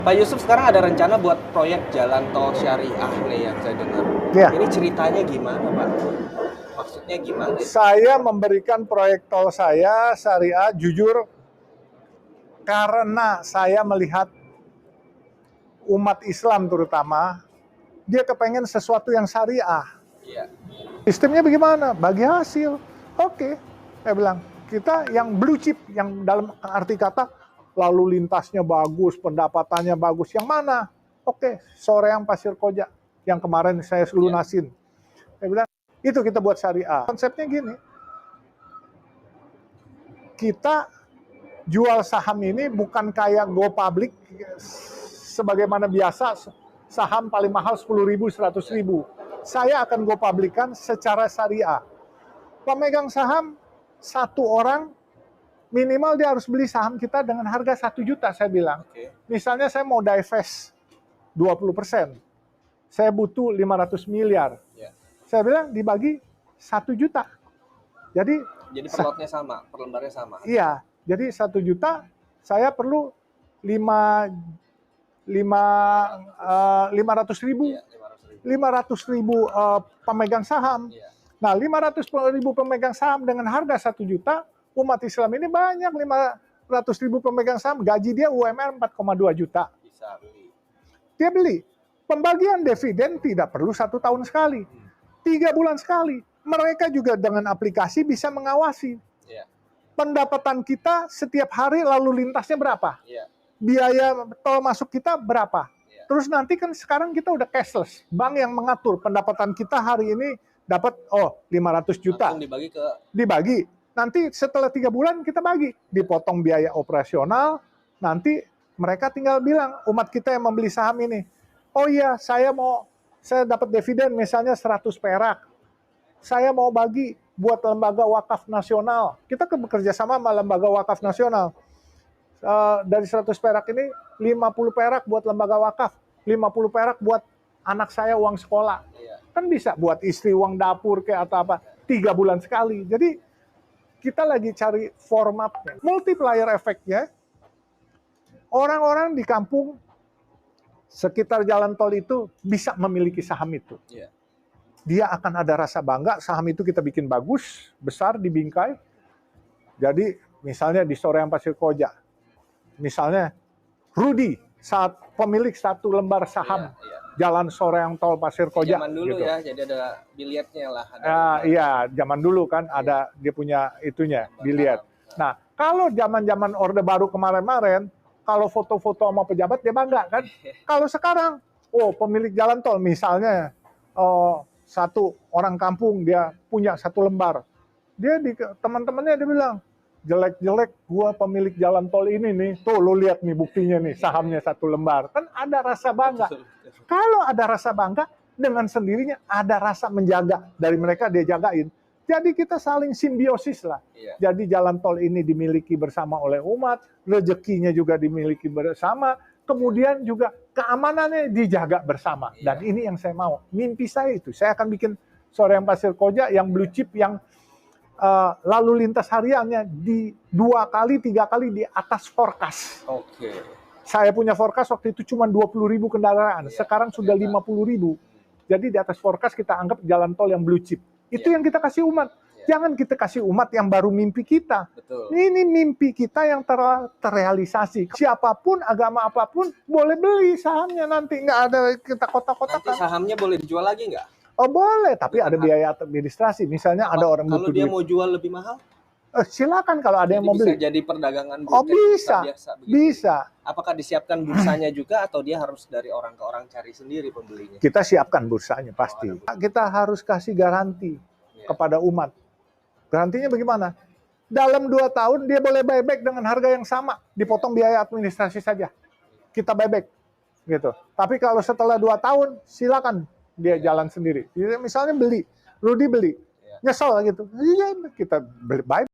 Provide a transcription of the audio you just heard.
Pak Yusuf sekarang ada rencana buat proyek jalan tol syariah nih yang saya dengar. Ya. Ini ceritanya gimana, Pak? Maksudnya gimana? Saya memberikan proyek tol saya syariah jujur karena saya melihat umat Islam terutama dia kepengen sesuatu yang syariah. Iya. Sistemnya bagaimana? Bagi hasil. Oke, saya bilang kita yang blue chip, yang dalam arti kata lalu lintasnya bagus, pendapatannya bagus. Yang mana? Oke, Soreang Pasir Koja yang kemarin saya lunasin. Saya bilang itu kita buat syariah. Konsepnya gini, kita jual saham ini bukan kayak go public sebagaimana biasa saham paling mahal 10.000, 100.000. Saya akan go publikan secara syariah. Pemegang saham satu orang minimal dia harus beli saham kita dengan harga 1 juta, saya bilang. Misalnya saya mau divest 20%. Saya butuh 500 miliar. Saya bilang dibagi 1 juta. Jadi per lotnya sama, per lembarnya sama. Iya, jadi 1 juta saya perlu 500.000 pemegang saham. Nah, 500.000 pemegang saham dengan harga 1 juta, umat Islam ini banyak 500.000 pemegang saham, gaji dia UMR 4,2 juta. Bisa beli. Dia beli. Pembagian dividen tidak perlu 1 tahun sekali. 3 bulan sekali. Mereka juga dengan aplikasi bisa mengawasi. Pendapatan kita setiap hari lalu lintasnya berapa? Biaya tol masuk kita berapa? Terus nanti kan sekarang kita udah cashless. Bank yang mengatur pendapatan kita hari ini dapat 500 juta. Langsung dibagi ke... Dibagi. Nanti setelah 3 bulan kita bagi. Dipotong biaya operasional. Nanti mereka tinggal bilang, umat kita yang membeli saham ini, oh iya saya dapat dividen misalnya 100 perak. Saya mau bagi buat lembaga wakaf nasional. Kita bekerja sama lembaga wakaf nasional. Dari 100 perak ini, 50 perak buat lembaga wakaf. 50 perak buat anak saya uang sekolah. Kan bisa buat istri uang dapur kayak atau apa. 3 bulan sekali. Jadi kita lagi cari formatnya. Multiplier efeknya, orang-orang di kampung sekitar jalan tol itu bisa memiliki saham itu. Dia akan ada rasa bangga, saham itu kita bikin bagus, besar di bingkai. Jadi misalnya di Soreang Pasir Koja, misalnya Rudi saat pemilik 1 lembar saham Jalan Soreang Tol Pasir Koja. Zaman dulu gitu. ya, jadi ada bilietnya lah. Iya, zaman dulu kan ada dia punya itunya, biliet. Nah, kalau zaman-zaman Orde Baru kemarin-kemarin, kalau foto-foto sama pejabat dia bangga kan. Kalau sekarang, pemilik jalan tol misalnya, 1 orang kampung dia punya 1 lembar. Dia di teman-temannya dia bilang, jelek-jelek gua pemilik jalan tol ini nih. Tuh lu lihat nih buktinya nih, sahamnya 1 lembar. Kan ada rasa bangga. Kalau ada rasa bangga, dengan sendirinya ada rasa menjaga. Dari mereka dia jagain. Jadi kita saling simbiosis lah. Jadi jalan tol ini dimiliki bersama oleh umat, rezekinya juga dimiliki bersama, kemudian juga keamanannya dijaga bersama. Dan ini yang saya mau. Mimpi saya itu. Saya akan bikin Soreang Pasir Koja yang blue chip, yang lalu lintas hariannya di 2 kali, 3 kali di atas forecast. Saya punya forecast waktu itu cuma 20.000 kendaraan. Sekarang sudah 50.000. Jadi di atas forecast kita anggap jalan tol yang blue chip. Itu yang kita kasih umat. Jangan kita kasih umat yang baru mimpi kita. Ini mimpi kita yang terrealisasi. Siapapun, agama apapun, boleh beli sahamnya nanti. Nggak ada kita kotak-kotakan. Nanti sahamnya boleh dijual lagi nggak? Oh boleh, tapi ada biaya administrasi. Misalnya ada orang butuh duit. Kalau dia mau jual lebih mahal? Silakan kalau ada yang mau beli. Bisa jadi perdagangan bursa. Oh bisa, bisa. Apakah disiapkan bursanya juga atau dia harus dari orang ke orang cari sendiri pembelinya? Kita siapkan bursanya pasti. Kita harus kasih garansi kepada umat. Garantinya bagaimana? Dalam 2 tahun dia boleh buyback dengan harga yang sama, dipotong biaya administrasi saja. Kita buyback, gitu. Tapi kalau setelah 2 tahun, silakan dia jalan sendiri. Misalnya beli, Rudi beli, nyesel gitu, kita beli buyback.